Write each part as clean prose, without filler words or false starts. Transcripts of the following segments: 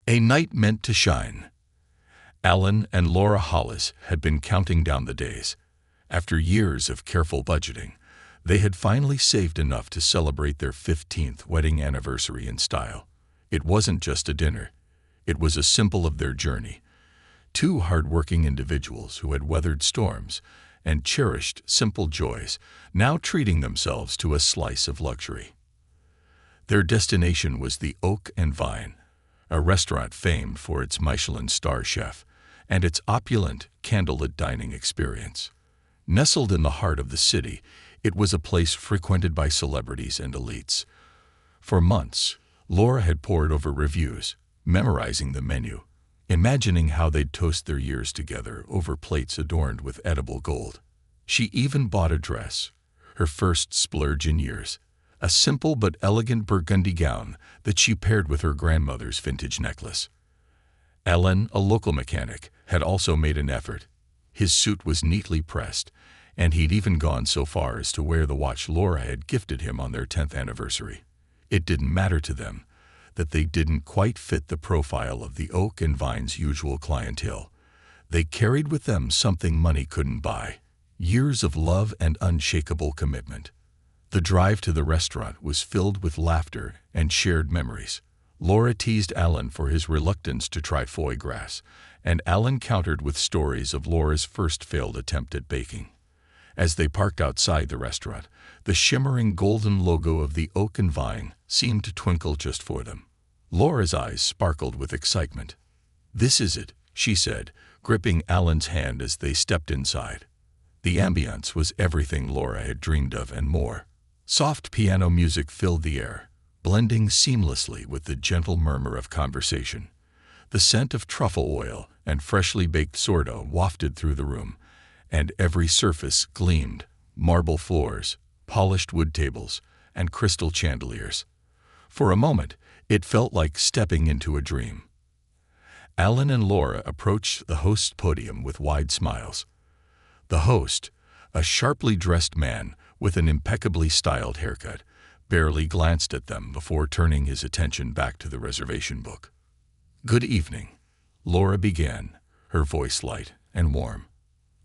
A night meant to shine. Alan and Laura Hollis had been counting down the days. After years of careful budgeting, they had finally saved enough to celebrate their 15th wedding anniversary in style. It wasn't just a dinner. It was a symbol of their journey. Two hard-working individuals who had weathered storms and cherished simple joys, now treating themselves to a slice of luxury. Their destination was the Oak and Vine, a restaurant famed for its Michelin star chef and its opulent, candlelit dining experience. Nestled in the heart of the city, it was a place frequented by celebrities and elites. For months, Laura had pored over reviews, memorizing the menu, imagining how they'd toast their years together over plates adorned with edible gold. She even bought a dress, her first splurge in years, a simple but elegant burgundy gown that she paired with her grandmother's vintage necklace. Alan, a local mechanic, had also made an effort. His suit was neatly pressed, and he'd even gone so far as to wear the watch Laura had gifted him on their 10th anniversary. It didn't matter to them that they didn't quite fit the profile of the Oak and Vine's usual clientele. They carried with them something money couldn't buy: years of love and unshakable commitment. The drive to the restaurant was filled with laughter and shared memories. Laura teased Alan for his reluctance to try foie gras, and Alan countered with stories of Laura's first failed attempt at baking. As they parked outside the restaurant, the shimmering golden logo of the Oak and Vine seemed to twinkle just for them. Laura's eyes sparkled with excitement. "This is it," she said, gripping Alan's hand as they stepped inside. The ambience was everything Laura had dreamed of and more. Soft piano music filled the air, blending seamlessly with the gentle murmur of conversation. The scent of truffle oil and freshly baked sourdough wafted through the room, and every surface gleamed: marble floors, polished wood tables, and crystal chandeliers. For a moment, it felt like stepping into a dream. Alan and Laura approached the host's podium with wide smiles. The host, a sharply dressed man with an impeccably styled haircut, barely glanced at them before turning his attention back to the reservation book. "Good evening," Laura began, her voice light and warm.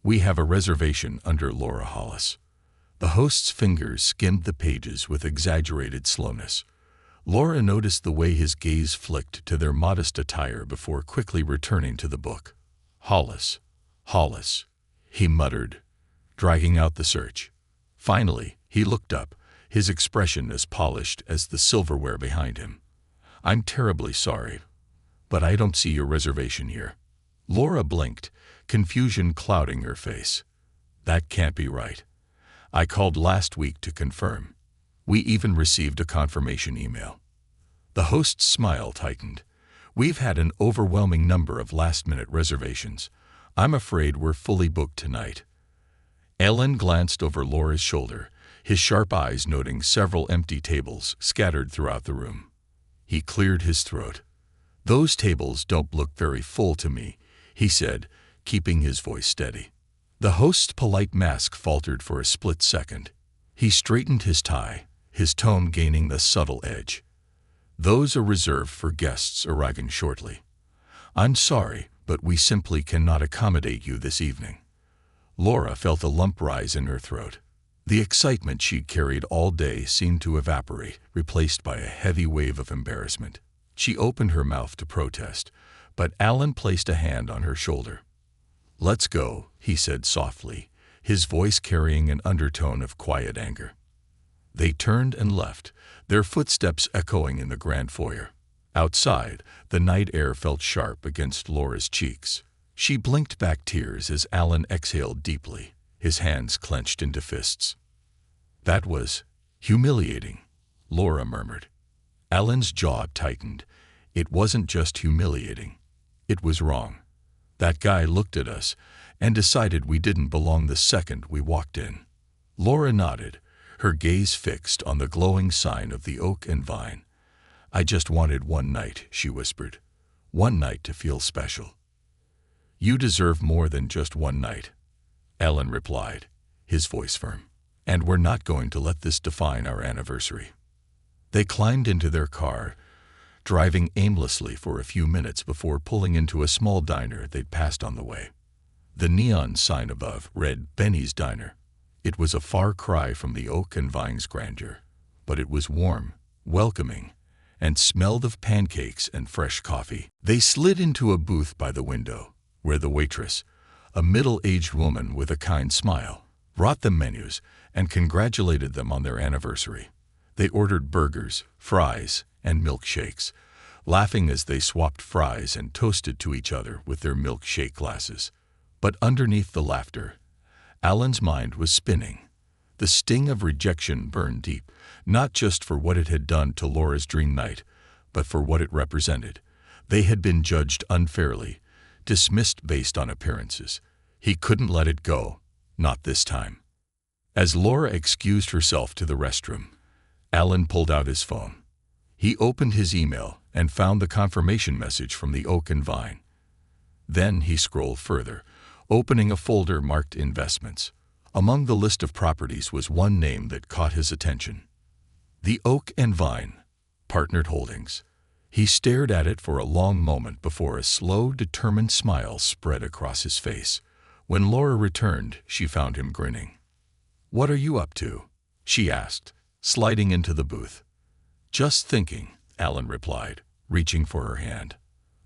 "We have a reservation under Laura Hollis." The host's fingers skimmed the pages with exaggerated slowness. Laura noticed the way his gaze flicked to their modest attire before quickly returning to the book. "Hollis, Hollis," he muttered, dragging out the search. Finally, he looked up, his expression as polished as the silverware behind him. "I'm terribly sorry, but I don't see your reservation here." Laura blinked, confusion clouding her face. "That can't be right. I called last week to confirm. We even received a confirmation email." The host's smile tightened. "We've had an overwhelming number of last-minute reservations. I'm afraid we're fully booked tonight." Alan glanced over Laura's shoulder, his sharp eyes noting several empty tables scattered throughout the room. He cleared his throat. "Those tables don't look very full to me," he said, keeping his voice steady. The host's polite mask faltered for a split second. He straightened his tie, his tone gaining the subtle edge. "Those are reserved for guests arriving shortly. I'm sorry, but we simply cannot accommodate you this evening." Laura felt a lump rise in her throat. The excitement she'd carried all day seemed to evaporate, replaced by a heavy wave of embarrassment. She opened her mouth to protest, but Alan placed a hand on her shoulder. "Let's go," he said softly, his voice carrying an undertone of quiet anger. They turned and left, their footsteps echoing in the grand foyer. Outside, the night air felt sharp against Laura's cheeks. She blinked back tears as Alan exhaled deeply, his hands clenched into fists. "That was humiliating," Laura murmured. Alan's jaw tightened. It wasn't just humiliating. It was wrong. That guy looked at us and decided we didn't belong the second we walked in. Laura nodded, her gaze fixed on the glowing sign of the Oak and Vine. "I just wanted one night," she whispered. "One night to feel special." "You deserve more than just one night," Alan replied, his voice firm. "And we're not going to let this define our anniversary." They climbed into their car, driving aimlessly for a few minutes before pulling into a small diner they'd passed on the way. The neon sign above read Benny's Diner. It was a far cry from the oak and vine's grandeur, but it was warm, welcoming, and smelled of pancakes and fresh coffee. They slid into a booth by the window, where the waitress, a middle-aged woman with a kind smile, brought them menus and congratulated them on their anniversary. They ordered burgers, fries, and milkshakes, laughing as they swapped fries and toasted to each other with their milkshake glasses. But underneath the laughter, Alan's mind was spinning. The sting of rejection burned deep, not just for what it had done to Laura's dream night, but for what it represented. They had been judged unfairly, dismissed based on appearances. He couldn't let it go, not this time. As Laura excused herself to the restroom, Alan pulled out his phone. He opened his email and found the confirmation message from the Oak and Vine. Then he scrolled further, opening a folder marked Investments. Among the list of properties was one name that caught his attention. The Oak and Vine, Partnered Holdings. He stared at it for a long moment before a slow, determined smile spread across his face. When Laura returned, she found him grinning. "What are you up to?" she asked, sliding into the booth. "Just thinking," Alan replied, reaching for her hand.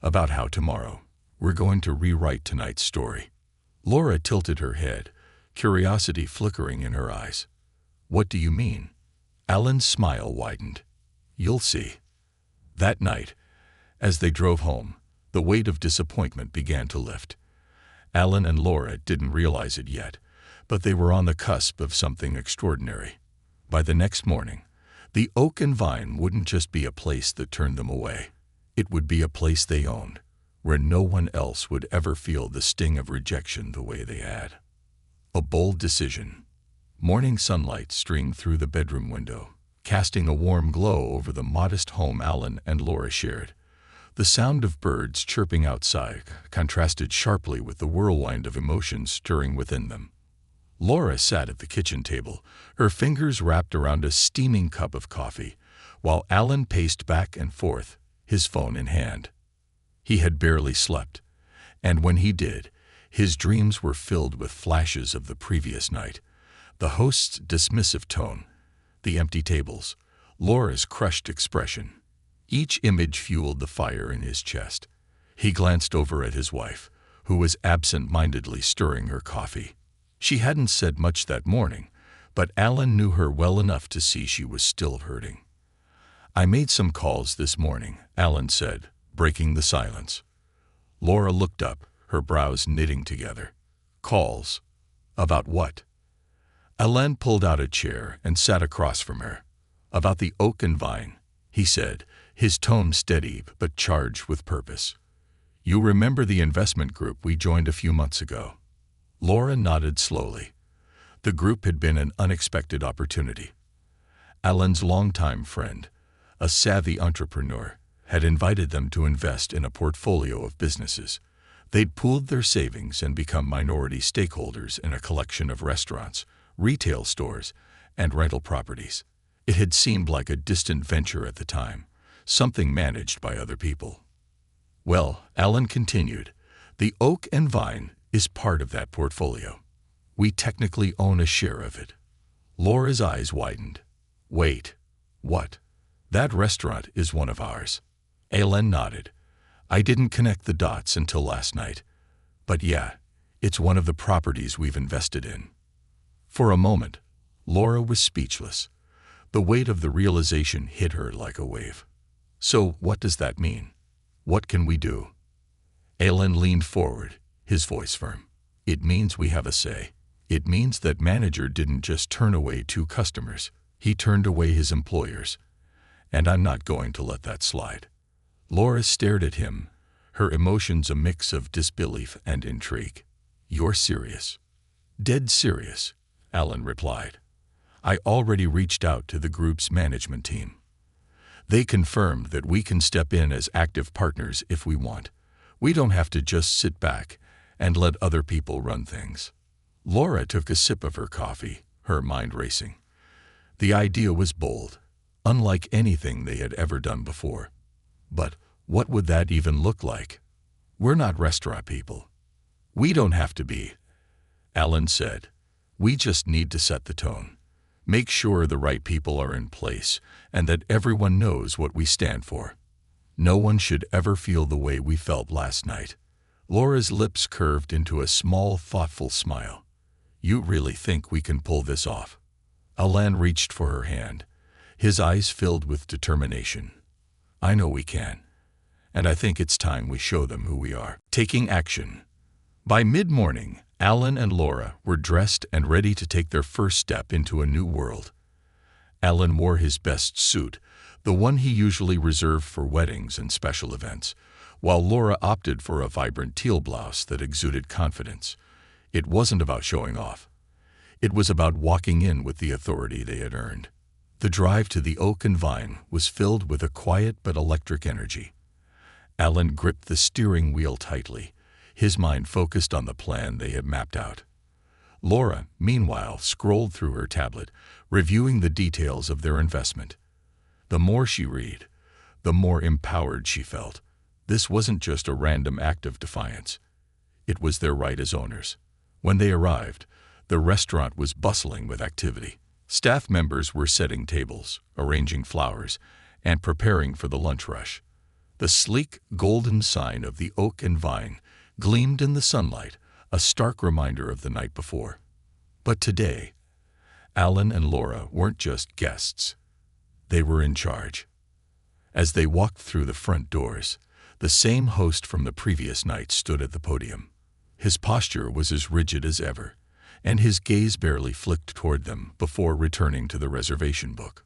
"About how tomorrow we're going to rewrite tonight's story." Laura tilted her head, curiosity flickering in her eyes. "What do you mean?" Alan's smile widened. "You'll see." That night, as they drove home, the weight of disappointment began to lift. Alan and Laura didn't realize it yet, but they were on the cusp of something extraordinary. By the next morning, the Oak and Vine wouldn't just be a place that turned them away. It would be a place they owned, where no one else would ever feel the sting of rejection the way they had. A bold decision. Morning sunlight streamed through the bedroom window, casting a warm glow over the modest home Alan and Laura shared. The sound of birds chirping outside contrasted sharply with the whirlwind of emotions stirring within them. Laura sat at the kitchen table, her fingers wrapped around a steaming cup of coffee, while Alan paced back and forth, his phone in hand. He had barely slept, and when he did, his dreams were filled with flashes of the previous night. The host's dismissive tone, the empty tables, Laura's crushed expression. Each image fueled the fire in his chest. He glanced over at his wife, who was absent-mindedly stirring her coffee. She hadn't said much that morning, but Alan knew her well enough to see she was still hurting. "I made some calls this morning," Alan said, breaking the silence. Laura looked up, her brows knitting together. "Calls? About what?" Alan pulled out a chair and sat across from her. "About the Oak and Vine," he said, his tone steady but charged with purpose. "You remember the investment group we joined a few months ago?" Laura nodded slowly. The group had been an unexpected opportunity. Alan's longtime friend, a savvy entrepreneur, had invited them to invest in a portfolio of businesses. They'd pooled their savings and become minority stakeholders in a collection of restaurants, retail stores, and rental properties. It had seemed like a distant venture at the time, something managed by other people. "Well," Alan continued, "the Oak and Vine is part of that portfolio. We technically own a share of it." Laura's eyes widened. "Wait, what?" "That restaurant is one of ours." Alan nodded. "I didn't connect the dots until last night. But yeah, it's one of the properties we've invested in." For a moment, Laura was speechless. The weight of the realization hit her like a wave. "So what does that mean? What can we do?" Alan leaned forward, his voice firm. "It means we have a say. It means that manager didn't just turn away 2 customers. He turned away his employers. And I'm not going to let that slide." Laura stared at him, her emotions a mix of disbelief and intrigue. "You're serious?" "Dead serious," Alan replied. "I already reached out to the group's management team. They confirmed that we can step in as active partners if we want. We don't have to just sit back and let other people run things." Laura took a sip of her coffee, her mind racing. The idea was bold, unlike anything they had ever done before. But what would that even look like? We're not restaurant people. We don't have to be, Alan said. We just need to set the tone. Make sure the right people are in place and that everyone knows what we stand for. No one should ever feel the way we felt last night. Laura's lips curved into a small, thoughtful smile. You really think we can pull this off? Alan reached for her hand, his eyes filled with determination. I know we can, and I think it's time we show them who we are. Taking action. By mid-morning, Alan and Laura were dressed and ready to take their first step into a new world. Alan wore his best suit, the one he usually reserved for weddings and special events, while Laura opted for a vibrant teal blouse that exuded confidence. It wasn't about showing off. It was about walking in with the authority they had earned. The drive to the Oak and Vine was filled with a quiet but electric energy. Alan gripped the steering wheel tightly, his mind focused on the plan they had mapped out. Laura, meanwhile, scrolled through her tablet, reviewing the details of their investment. The more she read, the more empowered she felt. This wasn't just a random act of defiance. It was their right as owners. When they arrived, the restaurant was bustling with activity. Staff members were setting tables, arranging flowers, and preparing for the lunch rush. The sleek, golden sign of the Oak and Vine gleamed in the sunlight, a stark reminder of the night before. But today, Alan and Laura weren't just guests. They were in charge. As they walked through the front doors, the same host from the previous night stood at the podium. His posture was as rigid as ever, and his gaze barely flicked toward them before returning to the reservation book.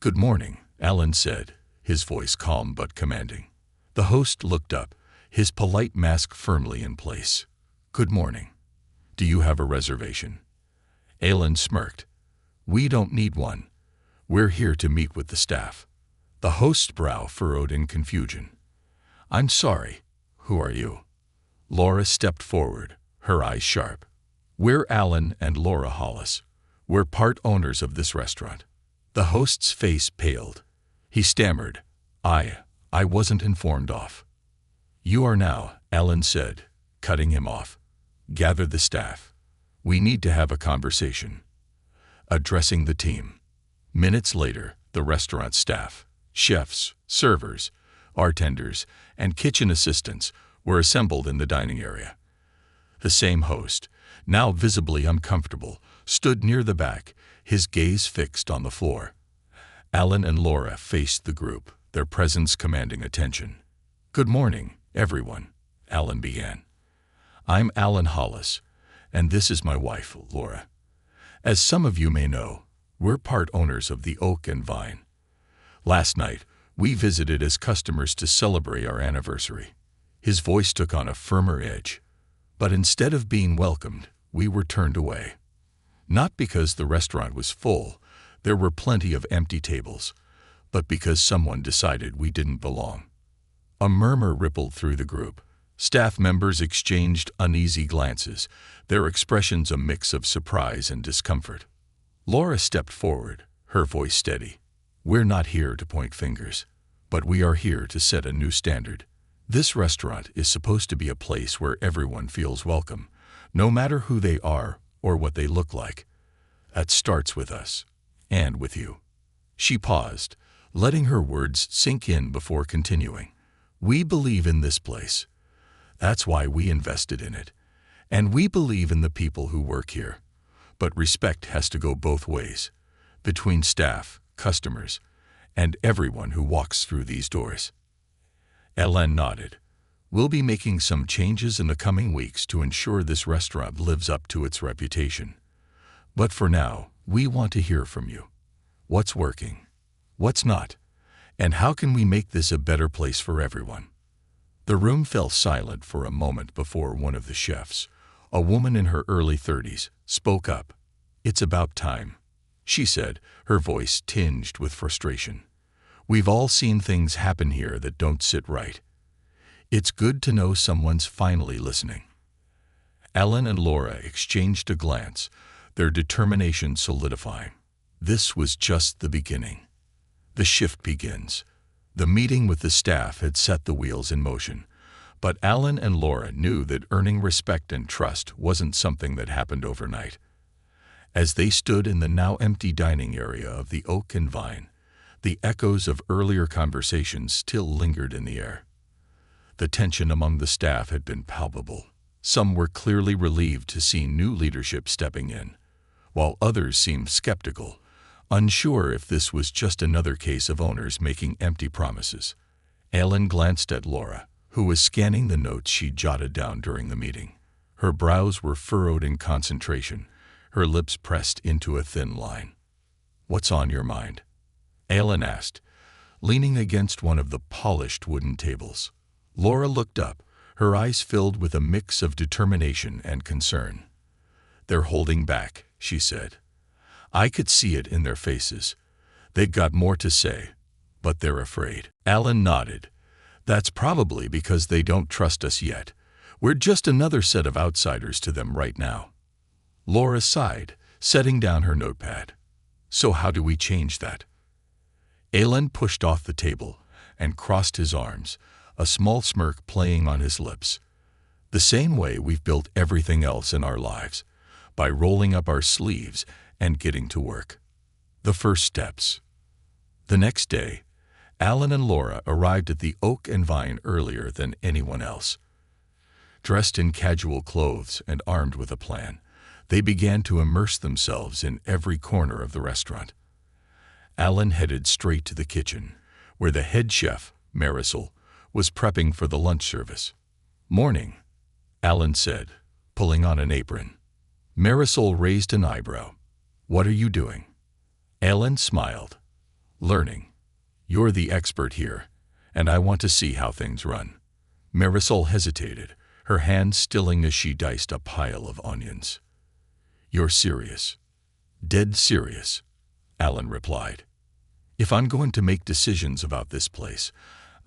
Good morning, Alan said, his voice calm but commanding. The host looked up, his polite mask firmly in place. Good morning. Do you have a reservation? Alan smirked. We don't need one. We're here to meet with the staff. The host's brow furrowed in confusion. I'm sorry. Who are you? Laura stepped forward, her eyes sharp. We're Alan and Laura Hollis. We're part owners of this restaurant. The host's face paled. He stammered. I wasn't informed of. You are now, Alan said, cutting him off. Gather the staff. We need to have a conversation. Addressing the team. Minutes later, the restaurant staff, chefs, servers, bartenders, and kitchen assistants were assembled in the dining area. The same host, now visibly uncomfortable, stood near the back, his gaze fixed on the floor. Alan and Laura faced the group, their presence commanding attention. Good morning, everyone, Alan began. I'm Alan Hollis, and this is my wife, Laura. As some of you may know, we're part owners of the Oak and Vine. Last night, we visited as customers to celebrate our anniversary. His voice took on a firmer edge. But instead of being welcomed, we were turned away. Not because the restaurant was full, there were plenty of empty tables, but because someone decided we didn't belong. A murmur rippled through the group. Staff members exchanged uneasy glances, their expressions a mix of surprise and discomfort. Laura stepped forward, her voice steady. We're not here to point fingers, but we are here to set a new standard. This restaurant is supposed to be a place where everyone feels welcome, no matter who they are or what they look like. That starts with us, and with you. She paused, letting her words sink in before continuing. We believe in this place. That's why we invested in it. And we believe in the people who work here. But respect has to go both ways, between staff, customers, and everyone who walks through these doors. Ellen nodded. We'll be making some changes in the coming weeks to ensure this restaurant lives up to its reputation. But for now, we want to hear from you. What's working? What's not? And how can we make this a better place for everyone? The room fell silent for a moment before one of the chefs, a woman in her early 30s, spoke up. It's about time, she said, her voice tinged with frustration. We've all seen things happen here that don't sit right. It's good to know someone's finally listening. Ellen and Laura exchanged a glance, their determination solidifying. This was just the beginning. The shift begins. The meeting with the staff had set the wheels in motion, but Alan and Laura knew that earning respect and trust wasn't something that happened overnight. As they stood in the now empty dining area of the Oak and Vine, the echoes of earlier conversations still lingered in the air. The tension among the staff had been palpable. Some were clearly relieved to see new leadership stepping in, while others seemed skeptical, unsure if this was just another case of owners making empty promises. Alan glanced at Laura, who was scanning the notes she jotted down during the meeting. Her brows were furrowed in concentration, her lips pressed into a thin line. "What's on your mind?" Alan asked, leaning against one of the polished wooden tables. Laura looked up, her eyes filled with a mix of determination and concern. "They're holding back," she said. "I could see it in their faces. They've got more to say, but they're afraid." Alan nodded. "That's probably because they don't trust us yet. We're just another set of outsiders to them right now." Laura sighed, setting down her notepad. "So how do we change that?" Alan pushed off the table and crossed his arms, a small smirk playing on his lips. "The same way we've built everything else in our lives, by rolling up our sleeves and getting to work. The first steps." The next day, Alan and Laura arrived at the Oak and Vine earlier than anyone else. Dressed in casual clothes and armed with a plan, they began to immerse themselves in every corner of the restaurant. Alan headed straight to the kitchen, where the head chef, Marisol, was prepping for the lunch service. "Morning," Alan said, pulling on an apron. Marisol raised an eyebrow. "What are you doing?" Alan smiled. "Learning. You're the expert here, and I want to see how things run." Marisol hesitated, her hand stilling as she diced a pile of onions. "You're serious?" "Dead serious," Alan replied. "If I'm going to make decisions about this place,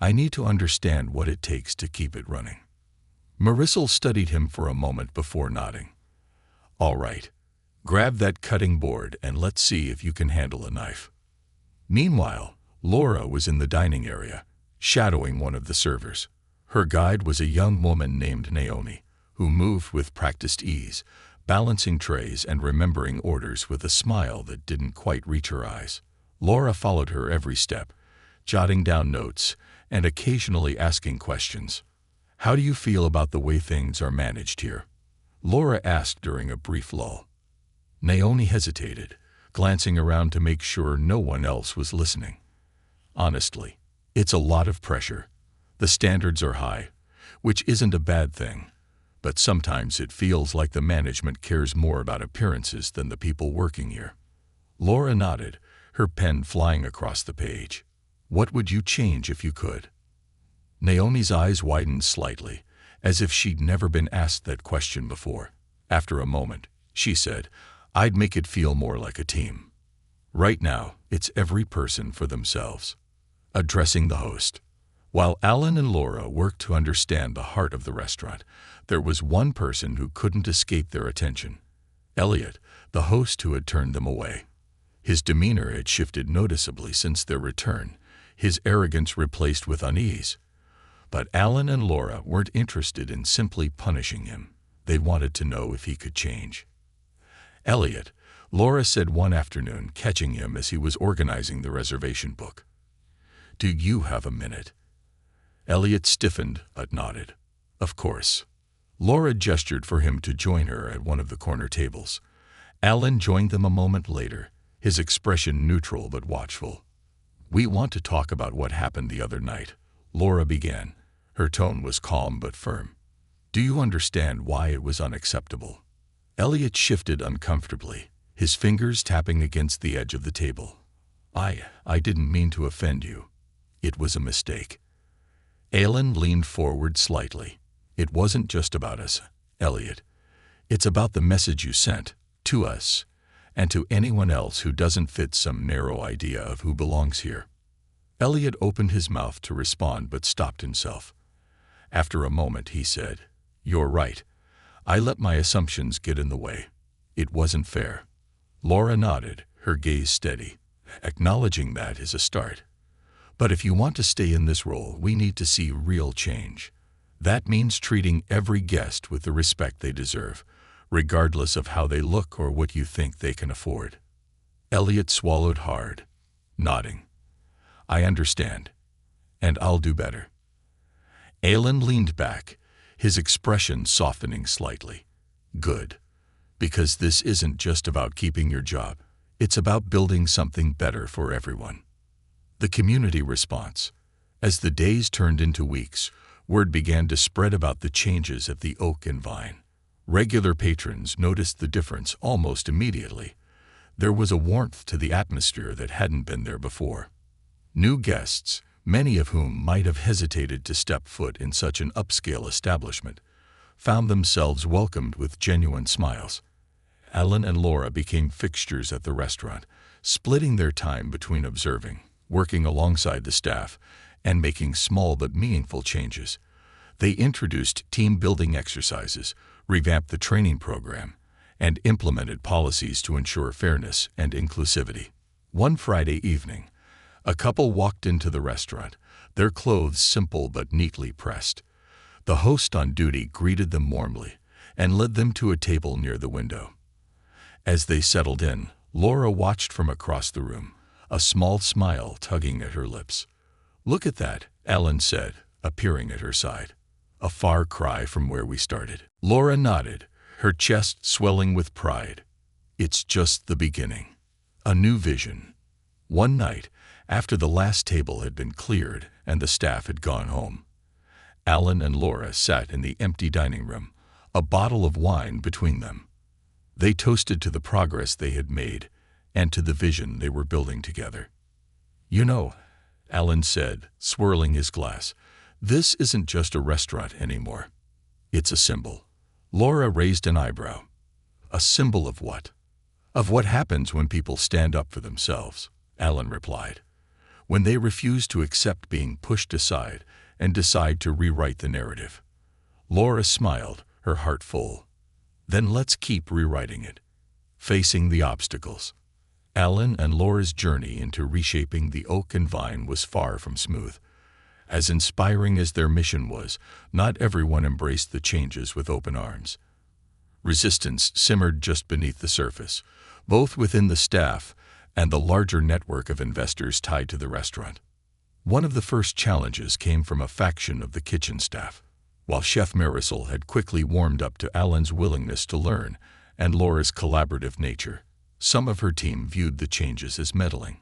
I need to understand what it takes to keep it running." Marisol studied him for a moment before nodding. "All right, grab that cutting board and let's see if you can handle a knife." Meanwhile, Laura was in the dining area, shadowing one of the servers. Her guide was a young woman named Naomi, who moved with practiced ease, balancing trays and remembering orders with a smile that didn't quite reach her eyes. Laura followed her every step, jotting down notes and occasionally asking questions. "How do you feel about the way things are managed here?" Laura asked during a brief lull. Naomi hesitated, glancing around to make sure no one else was listening. "Honestly, it's a lot of pressure. The standards are high, which isn't a bad thing, but sometimes it feels like the management cares more about appearances than the people working here." Laura nodded, her pen flying across the page. "What would you change if you could?" Naomi's eyes widened slightly, as if she'd never been asked that question before. After a moment, she said, "I'd make it feel more like a team. Right now, it's every person for themselves." Addressing the host. While Alan and Laura worked to understand the heart of the restaurant, there was one person who couldn't escape their attention. Elliot, the host who had turned them away. His demeanor had shifted noticeably since their return, his arrogance replaced with unease. But Alan and Laura weren't interested in simply punishing him. They wanted to know if he could change. "Elliot," Laura said one afternoon, catching him as he was organizing the reservation book. "Do you have a minute?" Elliot stiffened but nodded. "Of course." Laura gestured for him to join her at one of the corner tables. Alan joined them a moment later, his expression neutral but watchful. "We want to talk about what happened the other night," Laura began. Her tone was calm but firm. "Do you understand why it was unacceptable?" Elliot shifted uncomfortably, his fingers tapping against the edge of the table. I didn't mean to offend you. It was a mistake." Alan leaned forward slightly. "It wasn't just about us, Elliot. It's about the message you sent, to us, and to anyone else who doesn't fit some narrow idea of who belongs here." Elliot opened his mouth to respond but stopped himself. After a moment he said, "You're right. I let my assumptions get in the way. It wasn't fair." Laura nodded, her gaze steady. "Acknowledging that is a start. But if you want to stay in this role, we need to see real change. That means treating every guest with the respect they deserve, regardless of how they look or what you think they can afford." Elliot swallowed hard, nodding. "I understand, and I'll do better." Alan leaned back, his expression softening slightly. "Good, because this isn't just about keeping your job. It's about building something better for everyone." The community response. As the days turned into weeks, word began to spread about the changes at the Oak and Vine. Regular patrons noticed the difference almost immediately. There was a warmth to the atmosphere that hadn't been there before. New guests, many of whom might have hesitated to step foot in such an upscale establishment, found themselves welcomed with genuine smiles. Alan and Laura became fixtures at the restaurant, splitting their time between observing, working alongside the staff, and making small but meaningful changes. They introduced team-building exercises, revamped the training program, and implemented policies to ensure fairness and inclusivity. One Friday evening, a couple walked into the restaurant, their clothes simple but neatly pressed. The host on duty greeted them warmly and led them to a table near the window. As they settled in, Laura watched from across the room, a small smile tugging at her lips. "Look at that," Alan said, appearing at her side. "A far cry from where we started." Laura nodded, her chest swelling with pride. "It's just the beginning. A new vision." One night, after the last table had been cleared and the staff had gone home, Alan and Laura sat in the empty dining room, a bottle of wine between them. They toasted to the progress they had made and to the vision they were building together. "You know," Alan said, swirling his glass, "this isn't just a restaurant anymore. It's a symbol." Laura raised an eyebrow. "A symbol of what?" "Of what happens when people stand up for themselves," Alan replied. "When they refuse to accept being pushed aside and decide to rewrite the narrative." Laura smiled, her heart full. "Then let's keep rewriting it. Facing the obstacles." Alan and Laura's journey into reshaping the Oak and Vine was far from smooth. As inspiring as their mission was, not everyone embraced the changes with open arms. Resistance simmered just beneath the surface, both within the staff and the larger network of investors tied to the restaurant. One of the first challenges came from a faction of the kitchen staff. While Chef Marisol had quickly warmed up to Alan's willingness to learn and Laura's collaborative nature, some of her team viewed the changes as meddling.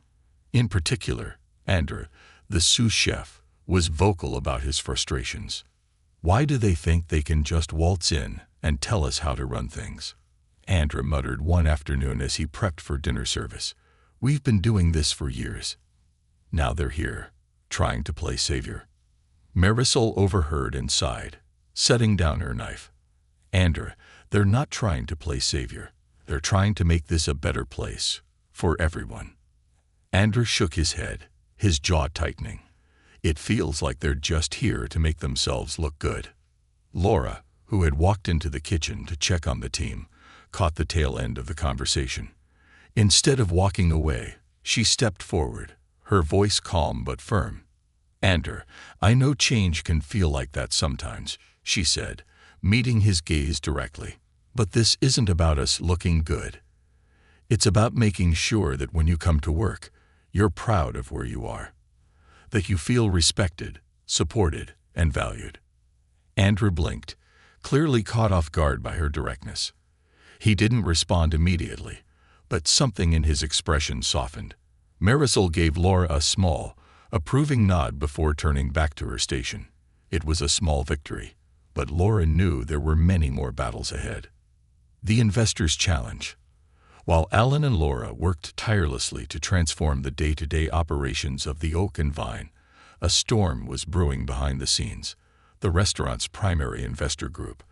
In particular, Andrew, the sous chef, was vocal about his frustrations. "Why do they think they can just waltz in and tell us how to run things?" Andrew muttered one afternoon as he prepped for dinner service. "We've been doing this for years. Now they're here, trying to play savior." Marisol overheard and sighed, setting down her knife. "Andrew, they're not trying to play savior. They're trying to make this a better place, for everyone." Andrew shook his head, his jaw tightening. "It feels like they're just here to make themselves look good." Laura, who had walked into the kitchen to check on the team, caught the tail end of the conversation. Instead of walking away, she stepped forward, her voice calm but firm. "Andrew, I know change can feel like that sometimes," she said, meeting his gaze directly. "But this isn't about us looking good. It's about making sure that when you come to work, you're proud of where you are. That you feel respected, supported, and valued." Andrew blinked, clearly caught off guard by her directness. He didn't respond immediately, but something in his expression softened. Marisol gave Laura a small, approving nod before turning back to her station. It was a small victory, but Laura knew there were many more battles ahead. The Investor's Challenge. While Alan and Laura worked tirelessly to transform the day-to-day operations of the Oak and Vine, a storm was brewing behind the scenes. The restaurant's primary investor group,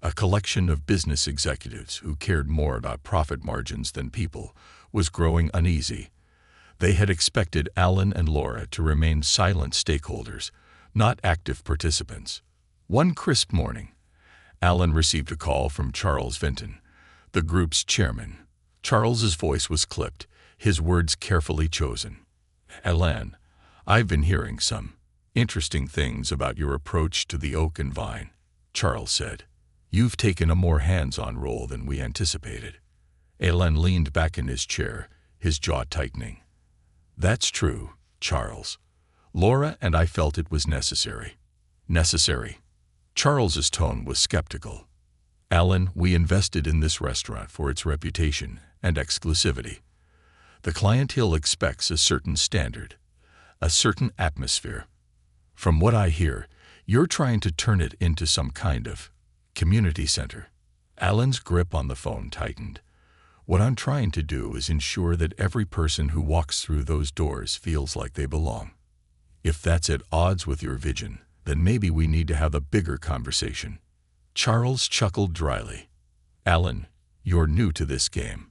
a collection of business executives who cared more about profit margins than people, was growing uneasy. They had expected Alan and Laura to remain silent stakeholders, not active participants. One crisp morning, Alan received a call from Charles Vinton, the group's chairman. Charles's voice was clipped, his words carefully chosen. "Alan, I've been hearing some interesting things about your approach to the oak and vine, Charles said. You've taken a more hands-on role than we anticipated. Alan leaned back in his chair, his jaw tightening. That's true, Charles. Laura and I felt it was necessary. Necessary? Charles's tone was skeptical. Alan, we invested in this restaurant for its reputation and exclusivity. The clientele expects a certain standard, a certain atmosphere. From what I hear, you're trying to turn it into some kind of community center. Alan's grip on the phone tightened. What I'm trying to do is ensure that every person who walks through those doors feels like they belong. If that's at odds with your vision, then maybe we need to have a bigger conversation. Charles chuckled dryly. Alan, you're new to this game.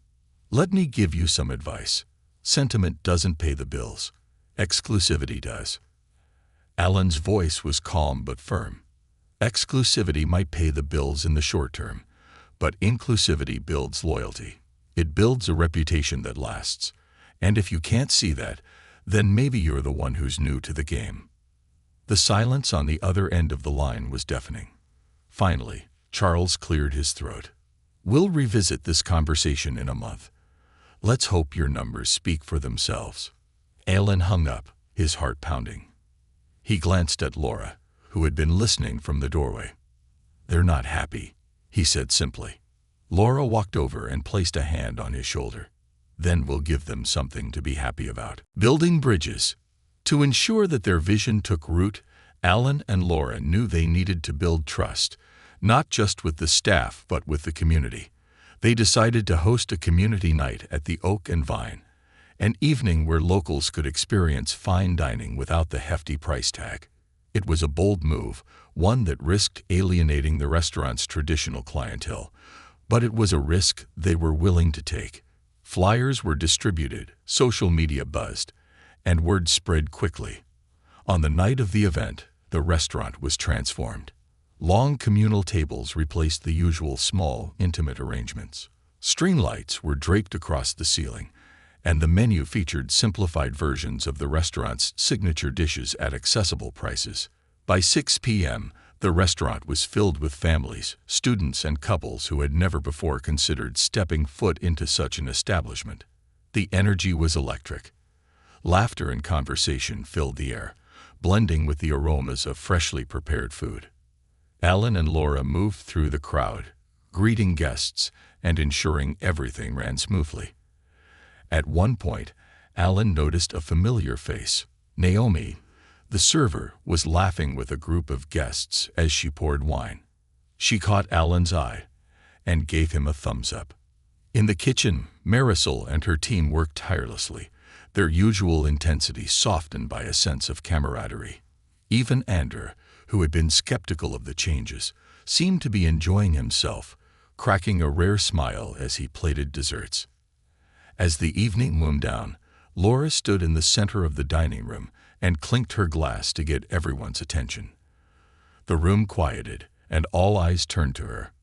Let me give you some advice. Sentiment doesn't pay the bills. Exclusivity does. Alan's voice was calm but firm. Exclusivity might pay the bills in the short term, but inclusivity builds loyalty. It builds a reputation that lasts. And if you can't see that, then maybe you're the one who's new to the game. The silence on the other end of the line was deafening. Finally, Charles cleared his throat. We'll revisit this conversation in a month. Let's hope your numbers speak for themselves. Alan hung up, his heart pounding. He glanced at Laura, who had been listening from the doorway. They're not happy, he said simply. Laura walked over and placed a hand on his shoulder. Then we'll give them something to be happy about. Building bridges. To ensure that their vision took root, Alan and Laura knew they needed to build trust, not just with the staff but with the community. They decided to host a community night at the Oak and Vine, an evening where locals could experience fine dining without the hefty price tag. It was a bold move, one that risked alienating the restaurant's traditional clientele, but it was a risk they were willing to take. Flyers were distributed, social media buzzed, and word spread quickly. On the night of the event, the restaurant was transformed. Long communal tables replaced the usual small, intimate arrangements. String lights were draped across the ceiling, and the menu featured simplified versions of the restaurant's signature dishes at accessible prices. By 6 p.m., the restaurant was filled with families, students, and couples who had never before considered stepping foot into such an establishment. The energy was electric. Laughter and conversation filled the air, blending with the aromas of freshly prepared food. Alan and Laura moved through the crowd, greeting guests and ensuring everything ran smoothly. At one point, Alan noticed a familiar face. Naomi, the server, was laughing with a group of guests as she poured wine. She caught Alan's eye and gave him a thumbs up. In the kitchen, Marisol and her team worked tirelessly, their usual intensity softened by a sense of camaraderie. Even Andrew, who had been skeptical of the changes, seemed to be enjoying himself, cracking a rare smile as he plated desserts. As the evening wound down, Laura stood in the center of the dining room and clinked her glass to get everyone's attention. The room quieted, and all eyes turned to her.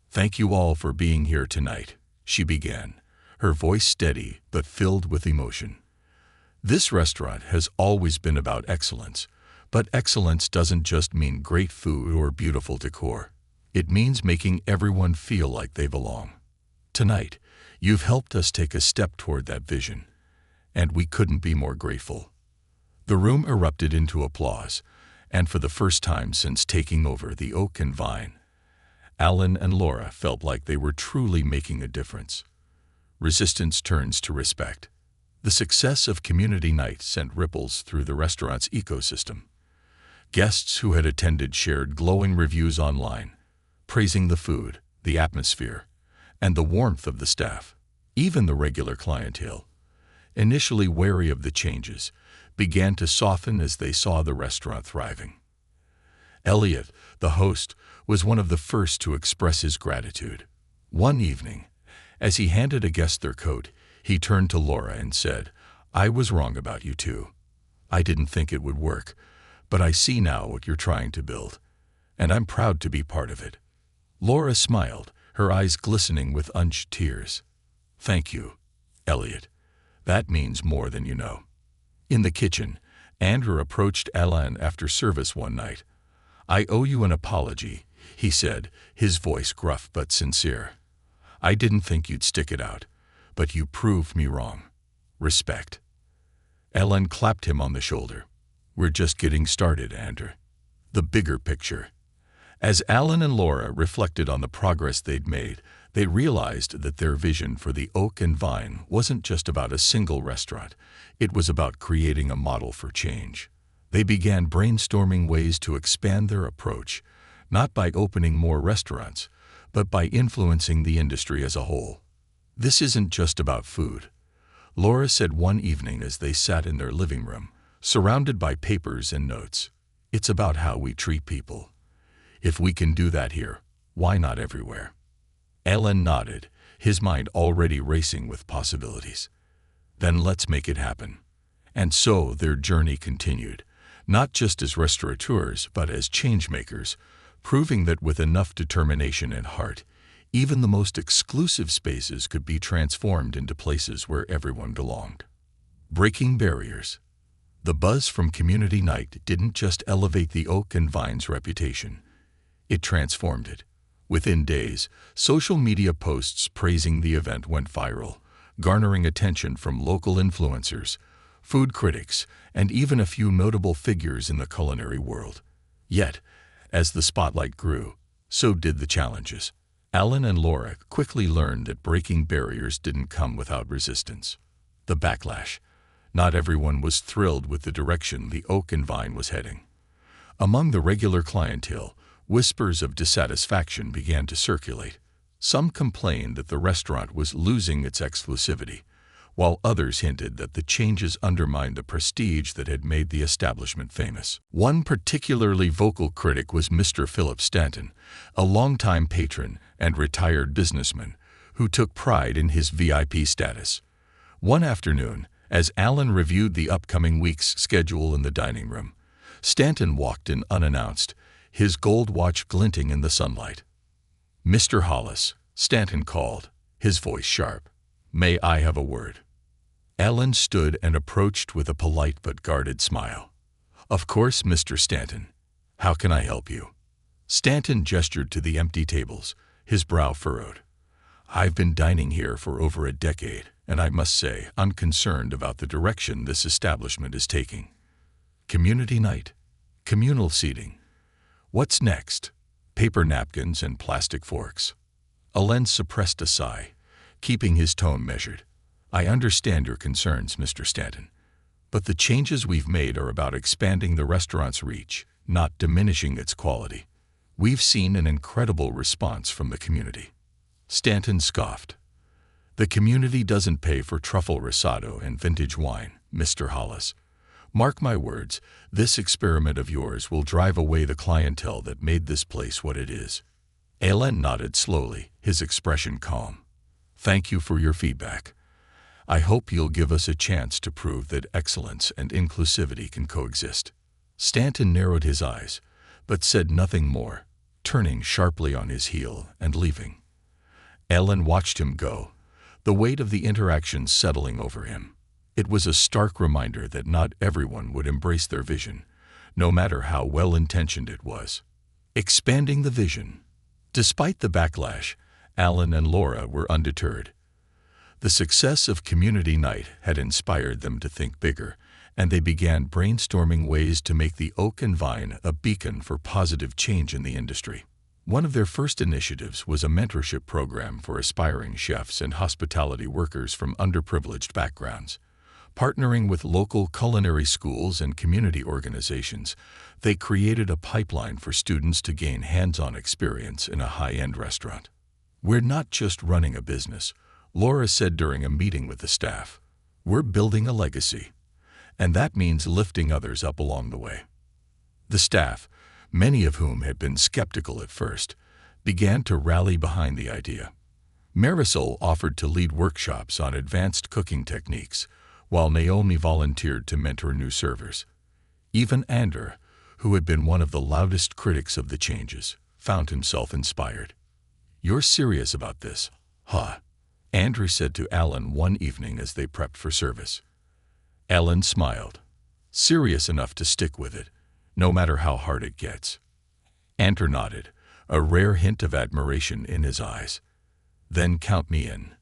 "Thank you all for being here tonight," she began, her voice steady but filled with emotion. "This restaurant has always been about excellence, but excellence doesn't just mean great food or beautiful decor. It means making everyone feel like they belong. Tonight, you've helped us take a step toward that vision, and we couldn't be more grateful." The room erupted into applause, and for the first time since taking over the Oak and Vine, Alan and Laura felt like they were truly making a difference. Resistance turns to respect. The success of community night sent ripples through the restaurant's ecosystem. Guests who had attended shared glowing reviews online, praising the food, the atmosphere, and the warmth of the staff. Even the regular clientele, initially wary of the changes, began to soften as they saw the restaurant thriving. Elliot, the host, was one of the first to express his gratitude. One evening, as he handed a guest their coat, he turned to Laura and said, "I was wrong about you two. I didn't think it would work, but I see now what you're trying to build, and I'm proud to be part of it." Laura smiled, her eyes glistening with unshed tears. "Thank you, Elliot. That means more than you know." In the kitchen, Andrew approached Alan after service one night. "I owe you an apology," he said, his voice gruff but sincere. "I didn't think you'd stick it out, but you proved me wrong. Respect." Alan clapped him on the shoulder. "We're just getting started, Andrew. The bigger picture." As Alan and Laura reflected on the progress they'd made, they realized that their vision for the Oak and Vine wasn't just about a single restaurant. It was about creating a model for change. They began brainstorming ways to expand their approach, not by opening more restaurants, but by influencing the industry as a whole. "This isn't just about food," Laura said one evening as they sat in their living room, surrounded by papers and notes. "It's about how we treat people. If we can do that here, why not everywhere?" Alan nodded, his mind already racing with possibilities. "Then let's make it happen." And so their journey continued, not just as restaurateurs but as changemakers, proving that with enough determination and heart, even the most exclusive spaces could be transformed into places where everyone belonged. Breaking barriers. The buzz from Community Night didn't just elevate the Oak and Vine's reputation. It transformed it. Within days, social media posts praising the event went viral, garnering attention from local influencers, food critics, and even a few notable figures in the culinary world. Yet, as the spotlight grew, so did the challenges. Alan and Laura quickly learned that breaking barriers didn't come without resistance. The backlash. Not everyone was thrilled with the direction the Oak and Vine was heading. Among the regular clientele, whispers of dissatisfaction began to circulate. Some complained that the restaurant was losing its exclusivity, while others hinted that the changes undermined the prestige that had made the establishment famous. One particularly vocal critic was Mr. Philip Stanton, a longtime patron and retired businessman who took pride in his VIP status. One afternoon, as Alan reviewed the upcoming week's schedule in the dining room, Stanton walked in unannounced, his gold watch glinting in the sunlight. "Mr. Hollis," Stanton called, his voice sharp. "May I have a word?" Alan stood and approached with a polite but guarded smile. "Of course, Mr. Stanton. How can I help you?" Stanton gestured to the empty tables, his brow furrowed. "I've been dining here for over a decade, and I must say I'm concerned about the direction this establishment is taking. Community night, communal seating. What's next? Paper napkins and plastic forks." Alan suppressed a sigh, keeping his tone measured. "I understand your concerns, Mr. Stanton, but the changes we've made are about expanding the restaurant's reach, not diminishing its quality. We've seen an incredible response from the community." Stanton scoffed. "The community doesn't pay for truffle risotto and vintage wine, Mr. Hollis. Mark my words, this experiment of yours will drive away the clientele that made this place what it is." Alan nodded slowly, his expression calm. "Thank you for your feedback. I hope you'll give us a chance to prove that excellence and inclusivity can coexist." Stanton narrowed his eyes, but said nothing more, turning sharply on his heel and leaving. Alan watched him go, the weight of the interaction settling over him. It was a stark reminder that not everyone would embrace their vision, no matter how well-intentioned it was. Expanding the vision. Despite the backlash, Alan and Laura were undeterred. The success of Community Night had inspired them to think bigger, and they began brainstorming ways to make the Oak and Vine a beacon for positive change in the industry. One of their first initiatives was a mentorship program for aspiring chefs and hospitality workers from underprivileged backgrounds. Partnering with local culinary schools and community organizations, they created a pipeline for students to gain hands-on experience in a high-end restaurant. "We're not just running a business," Laura said during a meeting with the staff. "We're building a legacy, and that means lifting others up along the way." The staff, many of whom had been skeptical at first, began to rally behind the idea. Marisol offered to lead workshops on advanced cooking techniques, while Naomi volunteered to mentor new servers. Even Andrew, who had been one of the loudest critics of the changes, found himself inspired. "You're serious about this, huh?" Andrew said to Alan one evening as they prepped for service. Alan smiled. serious enough to stick with it, no matter how hard it gets. Anter nodded, a rare hint of admiration in his eyes. Then count me in.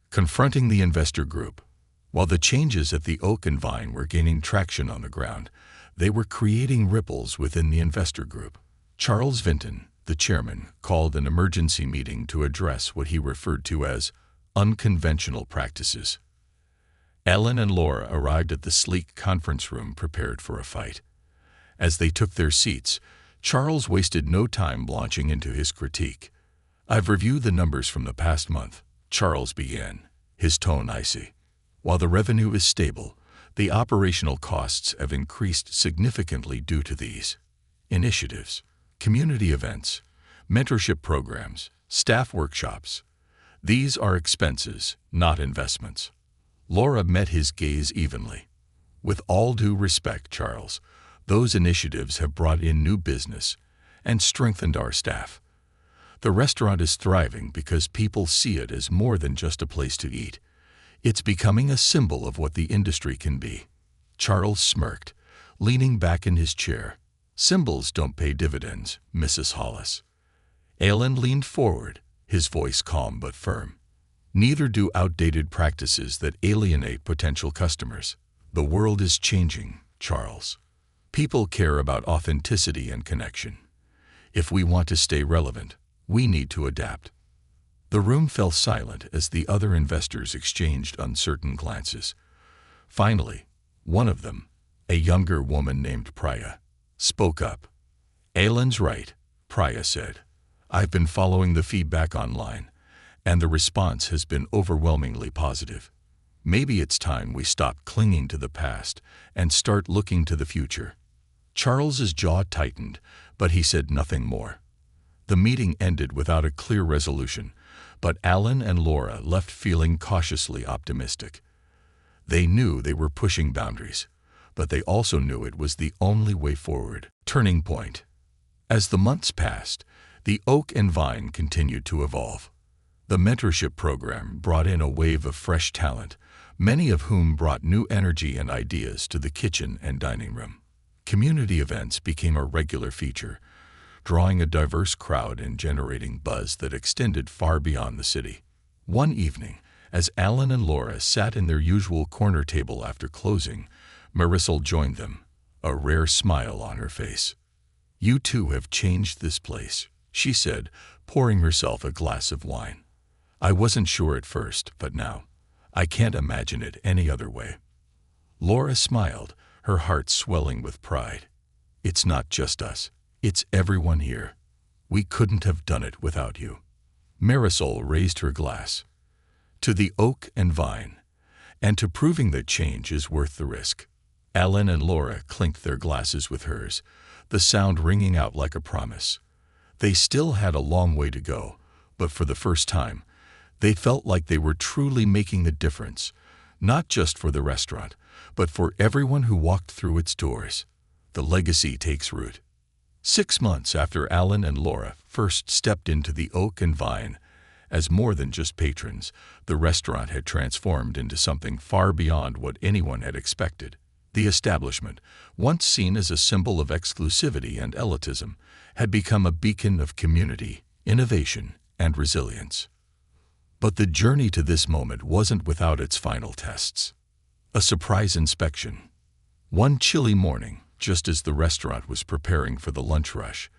Confronting the investor group. While the changes at the Oak and Vine were gaining traction on the ground, they were creating ripples within the investor group. Charles Vinton, the chairman, called an emergency meeting to address what he referred to as unconventional practices. Ellen and Laura arrived at the sleek conference room prepared for a fight. As they took their seats, Charles wasted no time launching into his critique. "I've reviewed the numbers from the past month," Charles began, his tone icy. "While the revenue is stable, the operational costs have increased significantly due to these initiatives, community events, mentorship programs, staff workshops. These are expenses, not investments." Laura met his gaze evenly. "With all due respect, Charles, those initiatives have brought in new business and strengthened our staff. The restaurant is thriving because people see it as more than just a place to eat. It's becoming a symbol of what the industry can be." Charles smirked, leaning back in his chair. "Symbols don't pay dividends, Mrs. Hollis." Alan leaned forward, his voice calm but firm. "Neither do outdated practices that alienate potential customers. The world is changing, Charles. People care about authenticity and connection. If we want to stay relevant, we need to adapt." The room fell silent as the other investors exchanged uncertain glances. Finally, one of them, a younger woman named Priya, spoke up. "Alan's right," Priya said. "I've been following the feedback online, and the response has been overwhelmingly positive. Maybe it's time we stop clinging to the past and start looking to the future." Charles's jaw tightened, but he said nothing more. The meeting ended without a clear resolution, but Alan and Laura left feeling cautiously optimistic. They knew they were pushing boundaries, but they also knew it was the only way forward. Turning point. As the months passed, the Oak and Vine continued to evolve. The mentorship program brought in a wave of fresh talent, many of whom brought new energy and ideas to the kitchen and dining room. Community events became a regular feature, drawing a diverse crowd and generating buzz that extended far beyond the city. One evening, as Alan and Laura sat in their usual corner table after closing, Marisol joined them, a rare smile on her face. "You two have changed this place," she said, pouring herself a glass of wine. "I wasn't sure at first, but now, I can't imagine it any other way." Laura smiled, her heart swelling with pride. "It's not just us. It's everyone here. We couldn't have done it without you." Marisol raised her glass. "To the Oak and Vine, and to proving that change is worth the risk." Alan and Laura clinked their glasses with hers, the sound ringing out like a promise. They still had a long way to go, but for the first time, they felt like they were truly making the difference, not just for the restaurant, but for everyone who walked through its doors. The legacy takes root. 6 months after Alan and Laura first stepped into the Oak and Vine, as more than just patrons, the restaurant had transformed into something far beyond what anyone had expected. The establishment, once seen as a symbol of exclusivity and elitism, had become a beacon of community, innovation, and resilience. But the journey to this moment wasn't without its final tests. A surprise inspection. One chilly morning, just as the restaurant was preparing for the lunch rush,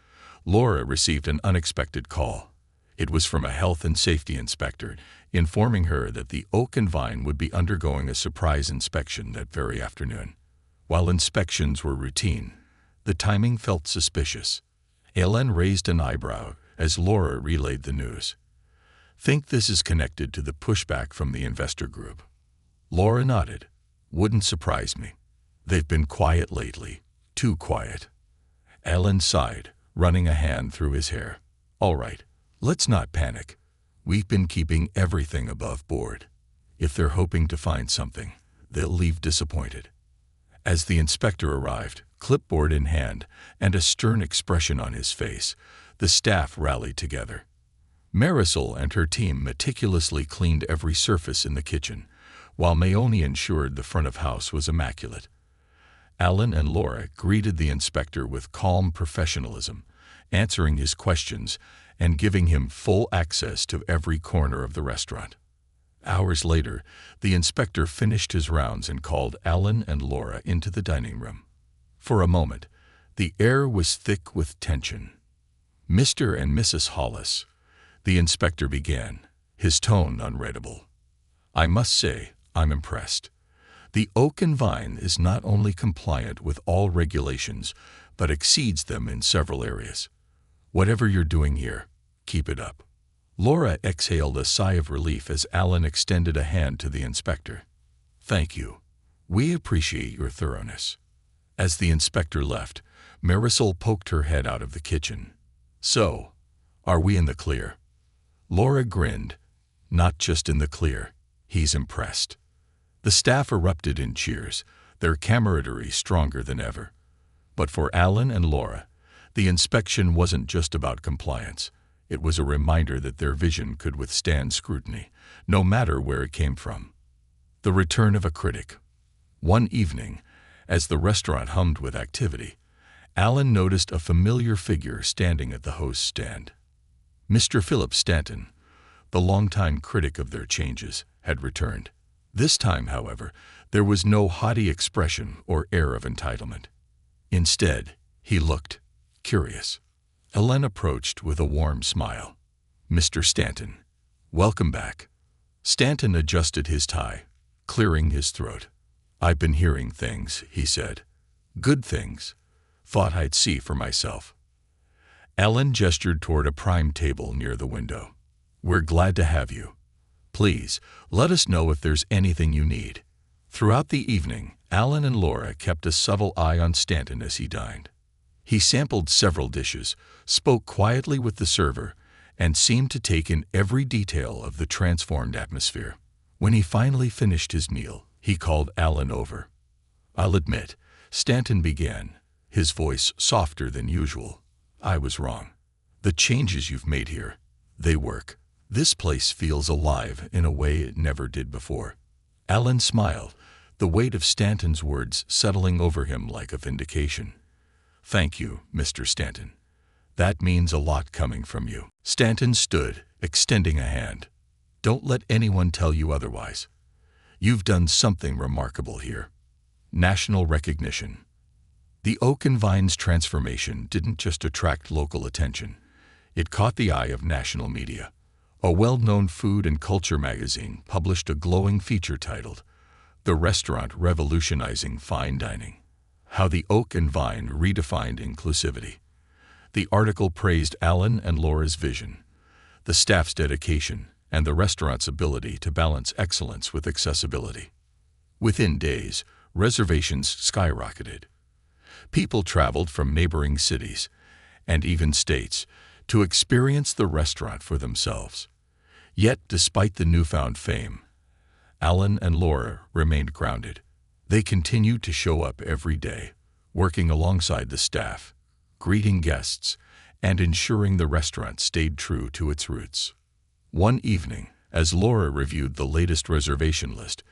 Laura received an unexpected call. It was from a health and safety inspector, informing her that the Oak and Vine would be undergoing a surprise inspection that very afternoon. While inspections were routine, the timing felt suspicious. Ellen raised an eyebrow as Laura relayed the news. "Think this is connected to the pushback from the investor group?" Laura nodded. "Wouldn't surprise me. They've been quiet lately, too quiet." Ellen sighed, running a hand through his hair. "All right, let's not panic. We've been keeping everything above board. If they're hoping to find something, they'll leave disappointed." As the inspector arrived, clipboard in hand and a stern expression on his face, the staff rallied together. Marisol and her team meticulously cleaned every surface in the kitchen, while Maoni ensured the front of house was immaculate. Alan and Laura greeted the inspector with calm professionalism, answering his questions and giving him full access to every corner of the restaurant. Hours later, the inspector finished his rounds and called Alan and Laura into the dining room. For a moment, the air was thick with tension. "Mr. and Mrs. Hollis," the inspector began, his tone unreadable. "I must say, I'm impressed. The Oak and Vine is not only compliant with all regulations, but exceeds them in several areas. Whatever you're doing here, keep it up." Laura exhaled a sigh of relief as Alan extended a hand to the inspector. "Thank you. We appreciate your thoroughness." As the inspector left, Marisol poked her head out of the kitchen. "So, are we in the clear?" Laura grinned. "Not just in the clear. He's impressed." The staff erupted in cheers, their camaraderie stronger than ever. But for Alan and Laura, the inspection wasn't just about compliance. It was a reminder that their vision could withstand scrutiny, no matter where it came from. The return of a critic. One evening, as the restaurant hummed with activity, Alan noticed a familiar figure standing at the host's stand. Mr. Philip Stanton, the longtime critic of their changes, had returned. This time, however, there was no haughty expression or air of entitlement. Instead, he looked curious. Ellen approached with a warm smile. "Mr. Stanton, welcome back." Stanton adjusted his tie, clearing his throat. "I've been hearing things," he said. "Good things. Thought I'd see for myself." Ellen gestured toward a prime table near the window. "We're glad to have you. Please, let us know if there's anything you need." Throughout the evening, Alan and Laura kept a subtle eye on Stanton as he dined. He sampled several dishes, spoke quietly with the server, and seemed to take in every detail of the transformed atmosphere. When he finally finished his meal, he called Alan over. "I'll admit," Stanton began, his voice softer than usual, "I was wrong. The changes you've made here, they work. This place feels alive in a way it never did before." Alan smiled, the weight of Stanton's words settling over him like a vindication. "Thank you, Mr. Stanton. That means a lot coming from you." Stanton stood, extending a hand. "Don't let anyone tell you otherwise. You've done something remarkable here. National recognition." The Oak and Vine's transformation didn't just attract local attention. It caught the eye of national media. A well-known food and culture magazine published a glowing feature titled, "The Restaurant Revolutionizing Fine Dining: How the Oak and Vine Redefined Inclusivity." The article praised Alan and Laura's vision, the staff's dedication, and the restaurant's ability to balance excellence with accessibility. Within days, reservations skyrocketed. People traveled from neighboring cities, and even states, to experience the restaurant for themselves. Yet, despite the newfound fame, Alan and Laura remained grounded. They continued to show up every day, working alongside the staff, greeting guests, and ensuring the restaurant stayed true to its roots. One evening, as Laura reviewed the latest reservation list,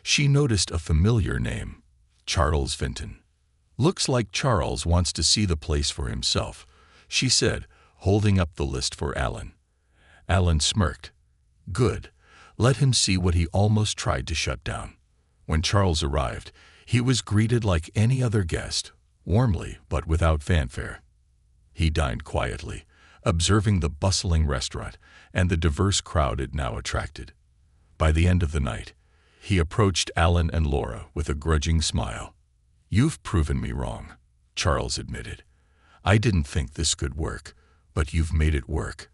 she noticed a familiar name, Charles Vinton. "Looks like Charles wants to see the place for himself," she said, holding up the list for Alan. Alan smirked. "Good. Let him see what he almost tried to shut down." When Charles arrived, he was greeted like any other guest, warmly but without fanfare. He dined quietly, observing the bustling restaurant and the diverse crowd it now attracted. By the end of the night, he approached Alan and Laura with a grudging smile. "You've proven me wrong," Charles admitted. "I didn't think this could work, but you've made it work.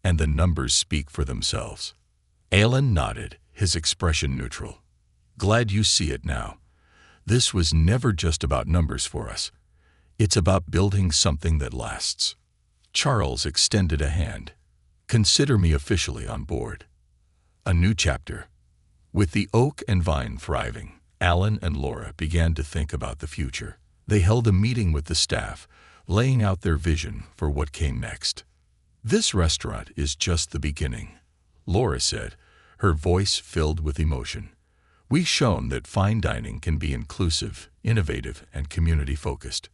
And the numbers speak for themselves." Alan nodded, his expression neutral. "Glad you see it now. This was never just about numbers for us. It's about building something that lasts." Charles extended a hand. "Consider me officially on board." A new chapter. With the Oak and Vine thriving, Alan and Laura began to think about the future. They held a meeting with the staff, laying out their vision for what came next. "This restaurant is just the beginning," Laura said, her voice filled with emotion. We've shown that fine dining can be inclusive, innovative, and community-focused.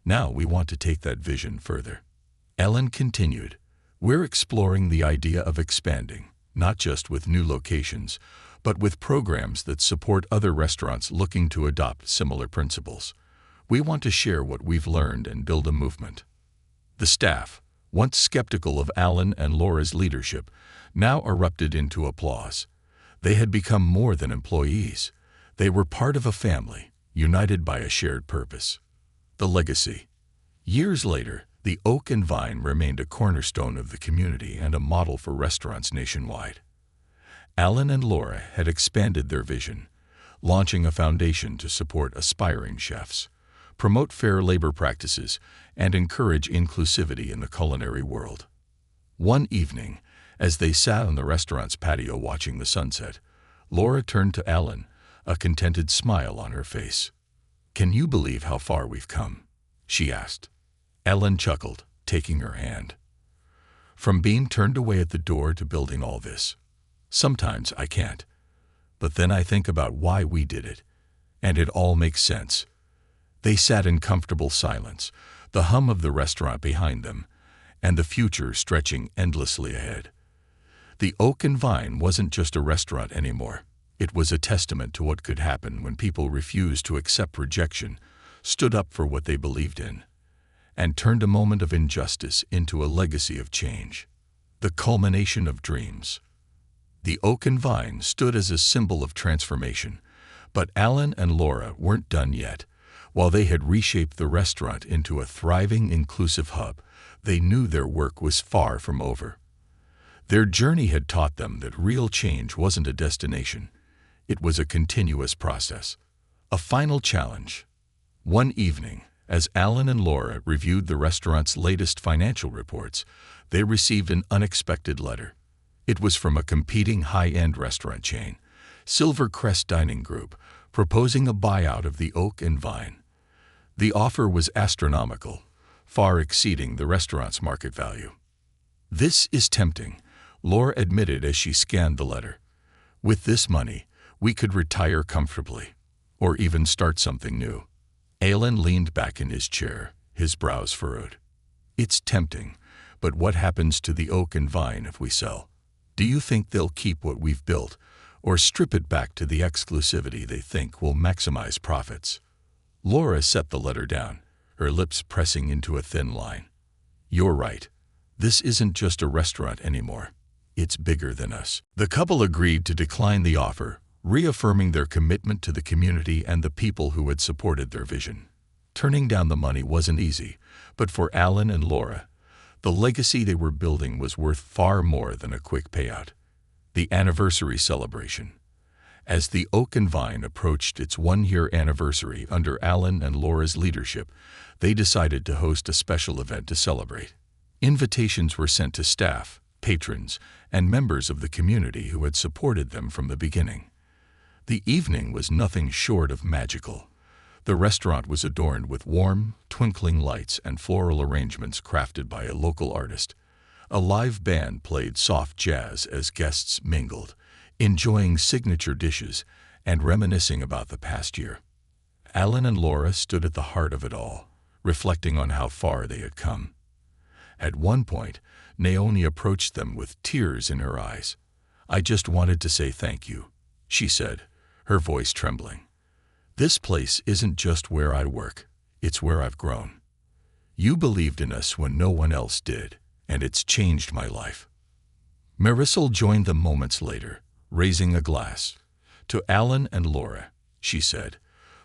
Now we want to take that vision further. Ellen continued, we're exploring the idea of expanding, not just with new locations, but with programs that support other restaurants looking to adopt similar principles. We want to share what we've learned and build a movement. The staff, once skeptical of Alan and Laura's leadership, now erupted into applause. They had become more than employees. They were part of a family, united by a shared purpose. The legacy. Years later, the Oak and Vine remained a cornerstone of the community and a model for restaurants nationwide. Alan and Laura had expanded their vision, launching a foundation to support aspiring chefs, promote fair labor practices, and encourage inclusivity in the culinary world. One evening, as they sat on the restaurant's patio watching the sunset, Laura turned to Alan, a contented smile on her face. "Can you believe how far we've come?" she asked. Alan chuckled, taking her hand. "From being turned away at the door to building all this. Sometimes I can't. But then I think about why we did it, and it all makes sense." They sat in comfortable silence, the hum of the restaurant behind them, and the future stretching endlessly ahead. The Oak and Vine wasn't just a restaurant anymore. It was a testament to what could happen when people refused to accept rejection, stood up for what they believed in, and turned a moment of injustice into a legacy of change. The culmination of dreams. The Oak and Vine stood as a symbol of transformation, but Alan and Laura weren't done yet. While they had reshaped the restaurant into a thriving, inclusive hub, they knew their work was far from over. Their journey had taught them that real change wasn't a destination. It was a continuous process. A final challenge. One evening, as Alan and Laura reviewed the restaurant's latest financial reports, they received an unexpected letter. It was from a competing high-end restaurant chain, Silver Crest Dining Group, proposing a buyout of the Oak and Vine. The offer was astronomical, far exceeding the restaurant's market value. "This is tempting," Laura admitted as she scanned the letter. "With this money, we could retire comfortably, or even start something new." Alan leaned back in his chair, his brows furrowed. "It's tempting, but what happens to the Oak and Vine if we sell? Do you think they'll keep what we've built, or strip it back to the exclusivity they think will maximize profits?" Laura set the letter down, her lips pressing into a thin line. "You're right. This isn't just a restaurant anymore. It's bigger than us." The couple agreed to decline the offer, reaffirming their commitment to the community and the people who had supported their vision. Turning down the money wasn't easy, but for Alan and Laura, the legacy they were building was worth far more than a quick payout. The anniversary celebration. As the Oak and Vine approached its one-year anniversary under Alan and Laura's leadership, they decided to host a special event to celebrate. Invitations were sent to staff, patrons, and members of the community who had supported them from the beginning. The evening was nothing short of magical. The restaurant was adorned with warm, twinkling lights and floral arrangements crafted by a local artist. A live band played soft jazz as guests mingled, enjoying signature dishes and reminiscing about the past year. Alan and Laura stood at the heart of it all, reflecting on how far they had come. At one point, Naomi approached them with tears in her eyes. "I just wanted to say thank you," she said, her voice trembling. "This place isn't just where I work, it's where I've grown. You believed in us when no one else did, and it's changed my life." Marisol joined them moments later, raising a glass. "To Alan and Laura," she said,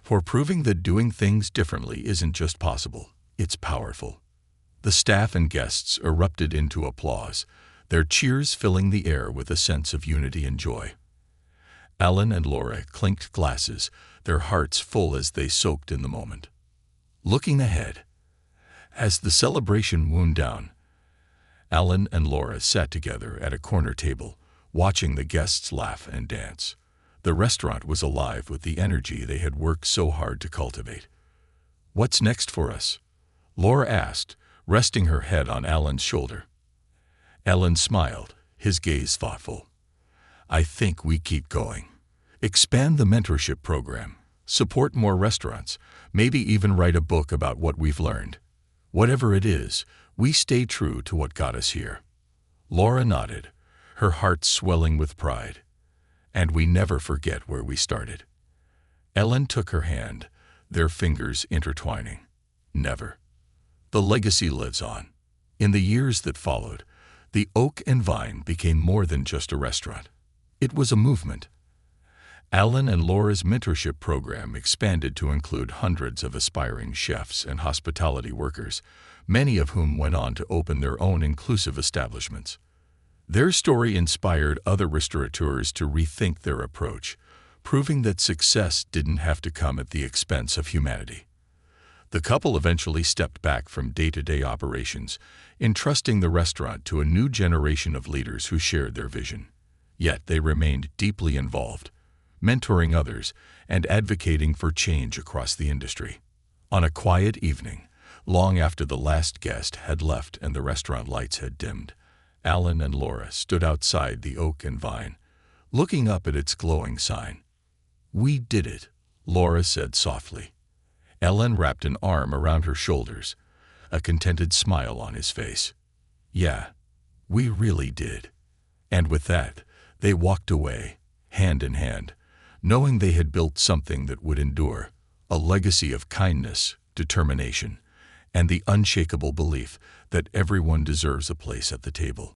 "for proving that doing things differently isn't just possible, it's powerful." The staff and guests erupted into applause, their cheers filling the air with a sense of unity and joy. Alan and Laura clinked glasses, their hearts full as they soaked in the moment. Looking ahead, as the celebration wound down, Alan and Laura sat together at a corner table, watching the guests laugh and dance. The restaurant was alive with the energy they had worked so hard to cultivate. "What's next for us?" Laura asked, resting her head on Alan's shoulder. Alan smiled, his gaze thoughtful. "I think we keep going. expand the mentorship program, support more restaurants, maybe even write a book about what we've learned. Whatever it is, we stay true to what got us here." Laura nodded, her heart swelling with pride. "And we never forget where we started." Ellen took her hand, their fingers intertwining. "Never." The legacy lives on. In the years that followed, the Oak and Vine became more than just a restaurant. It was a movement. Alan and Laura's mentorship program expanded to include hundreds of aspiring chefs and hospitality workers, many of whom went on to open their own inclusive establishments. Their story inspired other restaurateurs to rethink their approach, proving that success didn't have to come at the expense of humanity. The couple eventually stepped back from day-to-day operations, entrusting the restaurant to a new generation of leaders who shared their vision. Yet they remained deeply involved, mentoring others and advocating for change across the industry. On a quiet evening, long after the last guest had left and the restaurant lights had dimmed, Alan and Laura stood outside the Oak and Vine, looking up at its glowing sign. "We did it," Laura said softly. Ellen wrapped an arm around her shoulders, a contented smile on his face. "Yeah, we really did." And with that, they walked away, hand in hand, knowing they had built something that would endure, a legacy of kindness, determination, and the unshakable belief that everyone deserves a place at the table.